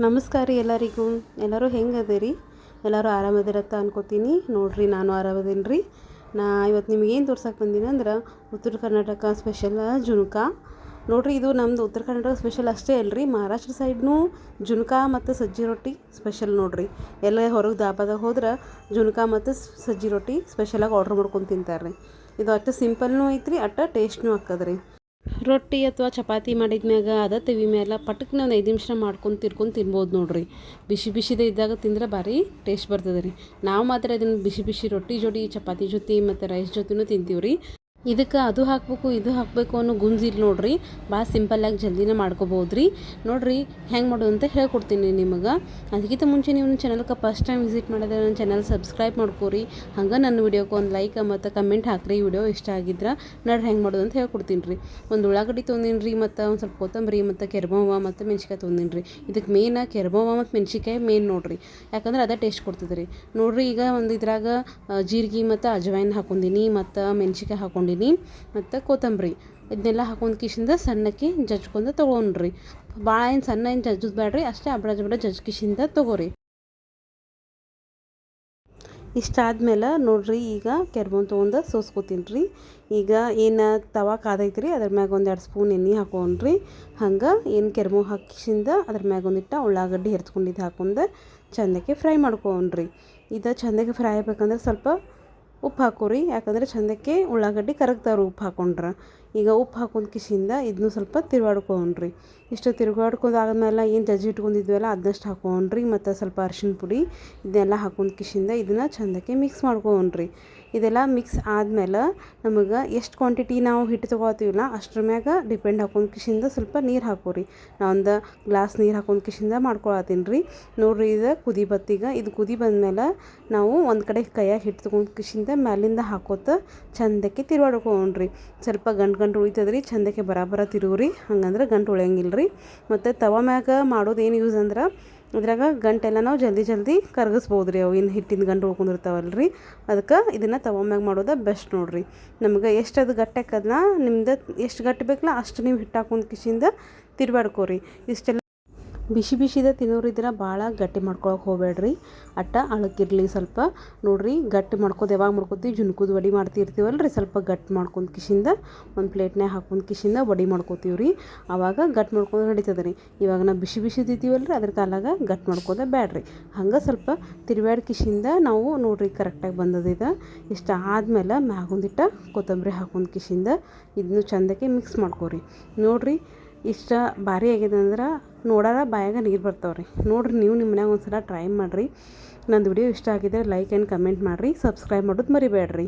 ನಮಸ್ಕಾರ ರೀ ಎಲ್ಲರಿಗೂ. ಎಲ್ಲರೂ ಹೆಂಗೆ ಅದೀರಿ? ಎಲ್ಲರೂ ಆರಾಮದಿರತ್ತ ಅನ್ಕೋತೀನಿ. ನೋಡಿರಿ, ನಾನು ಆರಾಮದೀನಿ ರೀ. ಇವತ್ತು ನಿಮ್ಗೆ ಏನು ತೋರ್ಸಕ್ಕೆ ಬಂದೀನಿ ಅಂದ್ರೆ ಉತ್ತರ ಕರ್ನಾಟಕ ಸ್ಪೆಷಲ್ ಜುನ್ಕಾ. ನೋಡಿರಿ, ಇದು ನಮ್ಮದು ಉತ್ತರ ಕರ್ನಾಟಕ ಸ್ಪೆಷಲ್ ಅಷ್ಟೇ ಅಲ್ರಿ, ಮಹಾರಾಷ್ಟ್ರ ಸೈಡ್ನೂ ಜುನ್ಕಾ ಮತ್ತು ಸಜ್ಜಿ ರೊಟ್ಟಿ ಸ್ಪೆಷಲ್ ನೋಡಿರಿ. ಎಲ್ಲ ಹೊರಗೆ ದಾಬಾದಾಗ ಹೋದ್ರೆ ಜುನ್ಕಾ ಮತ್ತು ಸಜ್ಜಿ ರೊಟ್ಟಿ ಸ್ಪೆಷಲಾಗಿ ಆರ್ಡ್ರ್ ಮಾಡ್ಕೊಂಡು ತಿಂತಾರೆ ರೀ. ಇದು ಅಷ್ಟು ಸಿಂಪಲ್ನೂ ಐತ್ರಿ, ಅಷ್ಟು ಟೇಸ್ಟ್ನೂ ಹಾಕದ್ರಿ. ರೊಟ್ಟಿ ಅಥವಾ ಚಪಾತಿ ಮಾಡಿದ್ಮ್ಯಾಗ ಅದ ತೆವಿ ಮೇಲೆ ಪಟಕ್ನ ಒಂದು 5 ನಿಮಿಷ ಮಾಡ್ಕೊಂಡು ತಿನ್ಬೋದು ನೋಡ್ರಿ. ಬಿಸಿ ಬಿಸಿದೇ ಇದ್ದಾಗ ತಿಂದ್ರೆ ಭಾರಿ ಟೇಸ್ಟ್ ಬರ್ತದೆ ರೀ. ನಾವು ಮಾತ್ರ ಇದನ್ನು ಬಿಸಿ ಬಿಸಿ ರೊಟ್ಟಿ ಜೋಡಿ, ಚಪಾತಿ ಜೊತೆ ಮತ್ತು ರೈಸ್ ಜೊತೆನೂ ತಿಂತೀವಿ ರೀ. ಇದಕ್ಕೆ ಅದು ಹಾಕಬೇಕು ಇದು ಹಾಕಬೇಕು ಅನ್ನೋ ಗುಂಜಿಲ್ಲ ನೋಡ್ರಿ. ಭಾಳ ಸಿಂಪಲ್ಲಾಗಿ ಜಲ್ದಿನೇ ಮಾಡ್ಕೋಬೋದು ರೀ. ನೋಡಿರಿ ಹೆಂಗೆ ಮಾಡೋದು ಅಂತ ಹೇಳ್ಕೊಡ್ತೀನಿ ನಿಮಗೆ. ಅದಕ್ಕಿಂತ ಮುಂಚೆ ನೀವು ನನ್ನ ಚಾನಲ್ಗೆ ಫಸ್ಟ್ ಟೈಮ್ ವಿಸಿಟ್ ಮಾಡಿದ್ರೆ ನನ್ನ ಚಾನಲ್ ಸಬ್ಸ್ಕ್ರೈಬ್ ಮಾಡ್ಕೋರಿ. ಹಂಗೆ ನನ್ನ ವಿಡಿಯೋಕ್ಕೆ ಒಂದು ಲೈಕ್ ಮತ್ತು ಕಮೆಂಟ್ ಹಾಕಿರಿ. ವಿಡಿಯೋ ಇಷ್ಟ ಆಗಿದ್ರೆ ನೋಡ್ರಿ ಹೆಂಗೆ ಮಾಡೋದು ಅಂತ ಹೇಳ್ಕೊಡ್ತೀನಿ ರೀ. ಒಂದು ಉಳ್ಳಾಗಡ್ಡಿ ತೊಗೊಂಡಿನಿ ರೀ, ಮತ್ತು ಒಂದು ಸ್ವಲ್ಪ ಕೊತ್ತಂಬರಿ ಮತ್ತು ಕೆರ್ಬೋವ ಮತ್ತು ಮೆಣ್ಸಿಕಾಯಿ ತೊಗೊಂಡಿನಿ ರೀ. ಇದಕ್ಕೆ ಮೇನ್ ಕೆರ್ಬೋವ ಮತ್ತು ಮೆಣ್ಸಿಕಾಯಿ ಮೇನ್ ನೋಡಿರಿ, ಯಾಕಂದ್ರೆ ಅದೇ ಟೇಸ್ಟ್ ಕೊಡ್ತದೆ ರೀ. ನೋಡಿರಿ, ಈಗ ಒಂದು ಇದ್ರಾಗ ಜೀರಿಗೆ ಮತ್ತು ಅಜವಾಯಿನ ಹಾಕೊಂಡಿನಿ ಮತ್ತು ಮೆಣ್ಸಿಕಾಯಿ ಹಾಕೊಂಡಿನಿ ಮತ್ತು ಕೊತ್ತಂಬರಿ ಇದನ್ನೆಲ್ಲ ಹಾಕೊಂಡು ಕಿಶಿಂದ ಸಣ್ಣಕ್ಕೆ ಜಜ್ಕೊಂಡು ತೊಗೊಂಡ್ರಿ. ಭಾಳ ಏನು ಸಣ್ಣ ಏನು ಜಜ್ಜೋದು ಬೇಡ್ರಿ, ಅಷ್ಟೇ ಅಬ್ಡ ಜಜ್ಜ ಕಿಶಿಂದ ತೊಗೋರಿ. ಇಷ್ಟಾದ್ಮೇಲೆ ನೋಡ್ರಿ, ಈಗ ಕೆರ್ಬೋನ್ ತೊಗೊಂಡು ಸೋಸ್ಕೊತೀನಿ ರೀ. ಈಗ ಏನು ತವಾ ಕಾದೈತ್ರಿ, ಅದ್ರ ಮ್ಯಾಗ ಒಂದು 2 ಸ್ಪೂನ್ ಎಣ್ಣೆ ಹಾಕೊಂಡ್ರಿ. ಹಂಗೆ ಏನು ಕೆರ್ಮೋ ಹಾಕಿಸಿಂದ ಅದ್ರ ಮ್ಯಾಗ ಒಂದಿಟ್ಟು ಉಳ್ಳಾಗಡ್ಡಿ ಹೆರ್ಚ್ಕೊಂಡಿದ್ದು ಹಾಕೊಂಡು ಚೆಂದಕ್ಕೆ ಫ್ರೈ ಮಾಡ್ಕೊಂಡ್ರಿ. ಇದು ಚೆಂದಕ್ಕೆ ಫ್ರೈ ಆಗ್ಬೇಕಂದ್ರೆ ಸ್ವಲ್ಪ ಉಪ್ಪು ಹಾಕೋರಿ, ಯಾಕಂದರೆ ಚೆಂದಕ್ಕೆ ಉಳ್ಳಾಗಡ್ಡಿ ಕರಗ್ತಾವ್ರಿ ಉಪ್ಪು ಹಾಕೊಂಡ್ರೆ. ಈಗ ಉಪ್ಪು ಹಾಕೊಂಡು ಕಿಶಿಂದ ಇದನ್ನು ಸ್ವಲ್ಪ ತಿರುವಾಡ್ಕೊಂಡ್ರಿ. ಇಷ್ಟು ತಿರುಗಾಡ್ಕೊಂಡಾದ್ಮೇಲೆ ಏನು ಜಜ್ಜಿ ಇಟ್ಕೊಂಡಿದ್ವಲ್ಲ ಅದನ್ನಷ್ಟು ಹಾಕೊಂಡ್ರಿ, ಮತ್ತು ಸ್ವಲ್ಪ ಅರಿಶಿನ ಪುಡಿ ಇದನ್ನೆಲ್ಲ ಹಾಕೊಂಡು ಕಿಶಿಂದ ಇದನ್ನು ಚೆಂದಕ್ಕೆ ಮಿಕ್ಸ್ ಮಾಡ್ಕೊಂಡ್ರಿ. ಇದೆಲ್ಲ ಮಿಕ್ಸ್ ಆದಮೇಲೆ ನಮಗೆ ಎಷ್ಟು ಕ್ವಾಂಟಿಟಿ ನಾವು ಹಿಟ್ಟು ತೊಗೊಳ್ತೀವಲ್ಲ ಅಷ್ಟ್ರ ಮ್ಯಾಗ ಡಿಪೆಂಡ್ ಹಾಕೊಂಡು ಕಿಶಿಂದ ಸ್ವಲ್ಪ ನೀರು ಹಾಕೋರಿ. ನಾ ಒಂದು ಗ್ಲಾಸ್ ನೀರು ಹಾಕೊಂಡು ಕಿಶಿಂದ ಮಾಡ್ಕೊಳತ್ತೀನಿ ರೀ. ನೋಡಿರಿ, ಇದು ಕುದಿ ಬತ್ತೀಗ. ಇದು ಕುದಿ ಬಂದಮೇಲೆ ನಾವು ಒಂದು ಕಡೆ ಕೈಯಾಗ ಹಿಟ್ಟು ತೊಗೊಂಡು ಕಿಶಿಂದ ಮ್ಯಾಲಿಂದ ಹಾಕೋತ ಚೆಂದಕ್ಕೆ ತಿರುವಾಡ್ಕೊಂಡ್ರಿ. ಸ್ವಲ್ಪ ಗಂಟು ಉಳಿತದ್ರಿ, ಚೆಂದಕ್ಕೆ ಬರಾಬರ ತಿರುವ್ರಿ, ಹಂಗಂದ್ರೆ ಗಂಟು ಉಳಿಯಂಗಿಲ್ಲ ರೀ. ಮತ್ತು ತವ ಮ್ಯಾಗ ಮಾಡೋದು ಏನು ಯೂಸ್ ಅಂದ್ರೆ ಇದ್ರಾಗ ಗಂಟೆಲ್ಲ ನಾವು ಜಲ್ದಿ ಕರಗಿಸ್ಬೋದು ರೀ. ಅವು ಏನು ಹಿಟ್ಟಿನ ಗಂಟು ಉಳ್ಕೊಂಡಿರ್ತಾವಲ್ಲ ರೀ, ಅದಕ್ಕೆ ಇದನ್ನು ತವ ಮ್ಯಾಗ ಮಾಡೋದು ಬೆಸ್ಟ್ ನೋಡಿರಿ. ನಮ್ಗೆ ಎಷ್ಟು ಅದು ಗಟ್ಟಿ ಹಾಕದ್ನ ನಿಮ್ದು ಎಷ್ಟು ಗಟ್ಟಿ ಬೇಕಲ್ಲ ಅಷ್ಟು ನೀವು ಹಿಟ್ಟು ಹಾಕೊಂಡು ಕಿಶಿಂದ ತಿರುವಾಡ್ಕೋರಿ. ಇಷ್ಟೆಲ್ಲ ಬಿಸಿ ಬಿಸಿದ ತಿನ್ನೋರಿದ್ರೆ ಭಾಳ ಗಟ್ಟಿ ಮಾಡ್ಕೊಳಕ್ಕೆ ಹೋಗಬೇಡ್ರಿ, ಅಟ್ಟ ಅಳಕ್ಕಿರಲಿ ಸ್ವಲ್ಪ. ನೋಡಿರಿ, ಗಟ್ಟಿ ಮಾಡ್ಕೋದು ಯಾವಾಗ ಮಾಡ್ಕೊತೀವಿ, ಜುನ್ಕುದು ವಡೆ ಮಾಡ್ತಿರ್ತೀವಲ್ಲ ರೀ, ಸ್ವಲ್ಪ ಗಟ್ಟಿ ಮಾಡ್ಕೊಂಡು ಕಿಶಿಂದ ಒಂದು ಪ್ಲೇಟ್ನಾಗ ಹಾಕೊಂಡು ಕಿಶಿಂದ ವಡೆ ಮಾಡ್ಕೋತೀವಿ ರೀ. ಆವಾಗ ಗಟ್ಟಿ ಮಾಡ್ಕೊಂಡು ನಡೀತದೆ ರೀ. ಇವಾಗ ನಾವು ಬಿಸಿ ಬಿಸಿದಿದ್ದೀವಲ್ಲ ರೀ, ಅದ್ರ ಕಾಲಾಗ ಗಟ್ಟಿ ಮಾಡ್ಕೋದ ಬೇಡ್ರಿ. ಹಂಗೆ ಸ್ವಲ್ಪ ತಿರುವಾಡಿ ಕಿಶಿಂದ ನಾವು ನೋಡಿರಿ ಕರೆಕ್ಟಾಗಿ ಬಂದದಿದೆ. ಇಷ್ಟ ಆದಮೇಲೆ ಮ್ಯಾಗೊಂದಿಟ್ಟ ಕೊತ್ತಂಬರಿ ಹಾಕೊಂಡು ಕಿಶಿಂದ ಇದನ್ನು ಚೆಂದಕ್ಕೆ ಮಿಕ್ಸ್ ಮಾಡ್ಕೋರಿ. ನೋಡಿರಿ, ಇಷ್ಟ ಭಾರಿ ಆಗಿದೆ ಅಂದ್ರೆ ನೋಡಾರ ಬಾಯಾಗ ನೀರು ಬರ್ತಾವ್ರಿ. ನೋಡಿರಿ, ನೀವು ನಿಮ್ಮ ಮನ್ಯಾಗ ಒಂದು ಸಲ ಟ್ರೈ ಮಾಡಿರಿ. ನಂದು ವಿಡಿಯೋ ಇಷ್ಟ ಆಗಿದ್ರೆ ಲೈಕ್ ಆ್ಯಂಡ್ ಕಮೆಂಟ್ ಮಾಡಿರಿ, ಸಬ್ಸ್ಕ್ರೈಬ್ ಮಾಡೋದು ಮರಿಬೇಡ್ರಿ.